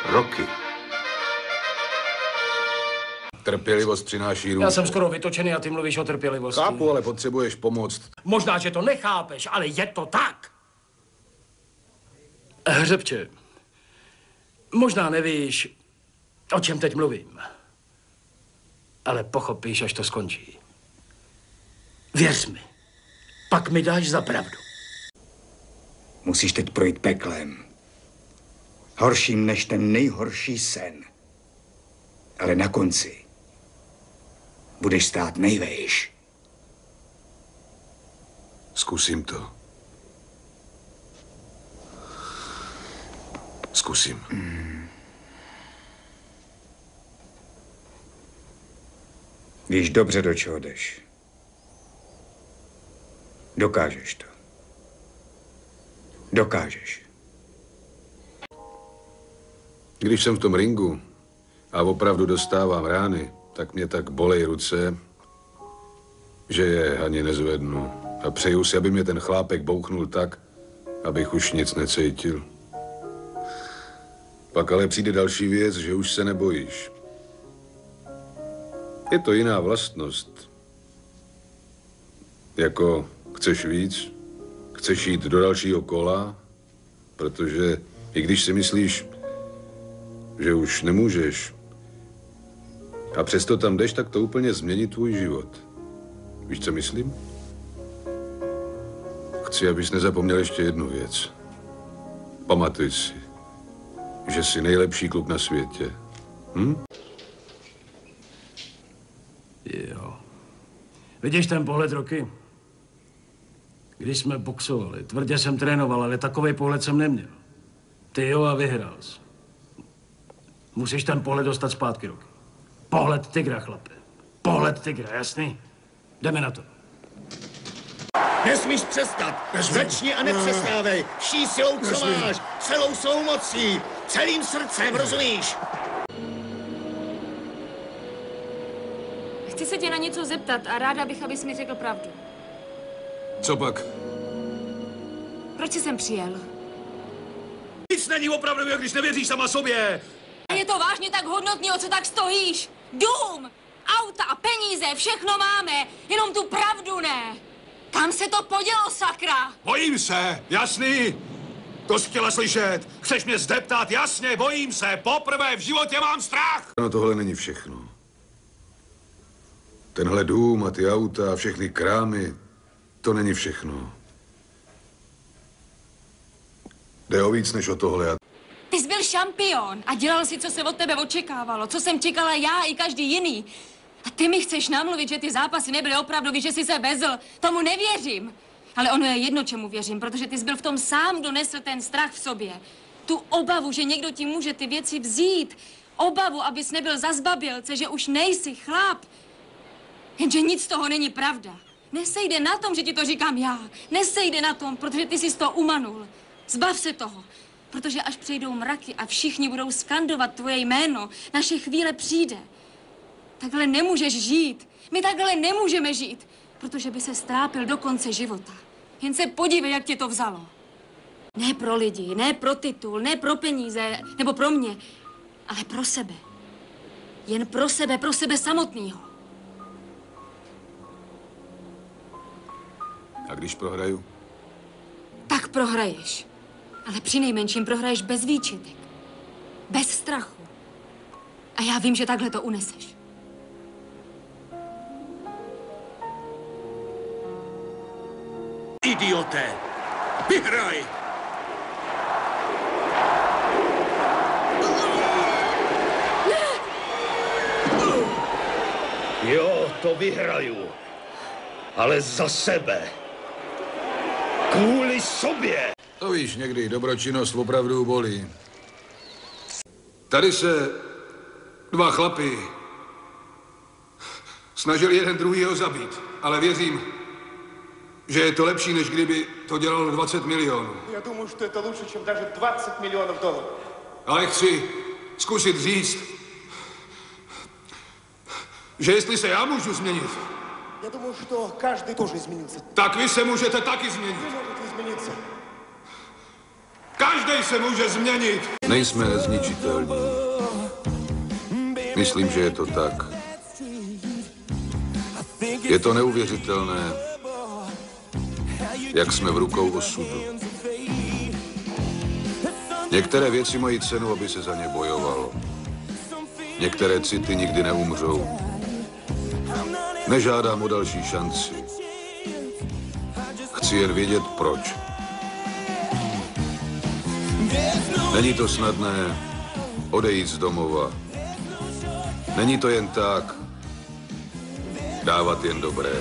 Roky. Trpělivost přináší růst. Já jsem skoro vytočený a ty mluvíš o trpělivosti. Chápu, ale potřebuješ pomoct. Možná, že to nechápeš, ale je to tak. Hřebče, možná nevíš, o čem teď mluvím. Ale pochopíš, až to skončí. Věř mi, pak mi dáš za pravdu. Musíš teď projít peklem. Horším než ten nejhorší sen. Ale na konci budeš stát nejvejš. Zkusím to. Zkusím. Víš dobře, do čeho jdeš. Dokážeš to. Dokážeš. Když jsem v tom ringu a opravdu dostávám rány, tak mě tak bolej ruce, že je ani nezvednu. A přeju si, aby mě ten chlápek bouchnul tak, abych už nic necítil. Pak ale přijde další věc, že už se nebojíš. Je to jiná vlastnost. Jako chceš víc, chceš jít do dalšího kola, protože i když si myslíš, že už nemůžeš, a přesto tam jdeš, tak to úplně změní tvůj život. Víš, co myslím? Chci, abys nezapomněl ještě jednu věc. Pamatuj si, že jsi nejlepší kluk na světě. Jo. Vidíš ten pohled, Roky? Když jsme boxovali, tvrdě jsem trénoval, ale takovej pohled jsem neměl. Ty jo a vyhrál jsi. Musíš ten pohled dostat zpátky, Roky. Pohled tygra, chlape. Pohled tygra, jasný? Jdeme na to. Nesmíš přestat. Začni a nepřestávej. Vší silou, co máš. Celou svou mocí. Celým srdcem, rozumíš? Chci se tě na něco zeptat a ráda bych, abys mi řekl pravdu. Co pak? Proč jsi sem přijel? Nic není opravdu, když nevěříš sama sobě. A je to vážně tak hodnotný, o co tak stojíš? Dům, auta a peníze, všechno máme, jenom tu pravdu ne. Kam se to podělo, sakra? Bojím se, jasný? To jsi chtěla slyšet. Chceš mě zdeptat? Jasně, bojím se. Poprvé v životě mám strach. No tohle není všechno. Tenhle dům a ty auta a všechny krámy, to není všechno. Jde o víc než o tohle. Ty jsi byl šampion a dělal si, co se od tebe očekávalo, co jsem čekala já i každý jiný. A ty mi chceš namluvit, že ty zápasy nebyly opravdový, že jsi se vezl. Tomu nevěřím. Ale ono je jedno, čemu věřím, protože ty jsi byl v tom sám, kdo nesl ten strach v sobě. Tu obavu, že někdo ti může ty věci vzít. Obavu, abys nebyl za zbabělce, že už nejsi chlap. Jenže nic z toho není pravda. Nesejde na tom, že ti to říkám já. Nesejde na tom, protože ty jsi z toho umanul. Zbav se toho. Protože až přejdou mraky a všichni budou skandovat tvoje jméno, naše chvíle přijde. Takhle nemůžeš žít. My takhle nemůžeme žít, protože by se strápil do konce života. Jen se podívej, jak tě to vzalo. Ne pro lidi, ne pro titul, ne pro peníze, nebo pro mě, ale pro sebe. Jen pro sebe samotného. A když prohraju? Tak prohraješ. Ale přinejmenším prohraješ bez výčitek. Bez strachu. A já vím, že takhle to uneseš. Idioté! Vyhraj! Jo, to vyhraju. Ale za sebe. Kvůli sobě. To víš, někdy dobročinnost opravdu bolí. Tady se dva chlapi snažili jeden druhýho zabít, ale věřím, že je to lepší, než kdyby to dělalo 20 milionů. Я думаю, что это лучше, чем даже 20 миллионов долларов. Ale chci zkusit říct, že jestli se já můžu změnit, Я думаю, что каждый тоже изменился. Tak vy se můžete taky Вы změnit. можете измениться. Každý se může změnit. Nejsme nezničitelní. Myslím, že je to tak. Je to neuvěřitelné, jak jsme v rukou osudu. Některé věci mají cenu, aby se za ně bojovalo. Některé city nikdy neumřou. Nežádám o další šanci. Chci jen vědět, proč. Není to snadné odejít z domova. Není to jen tak dávat jen dobré.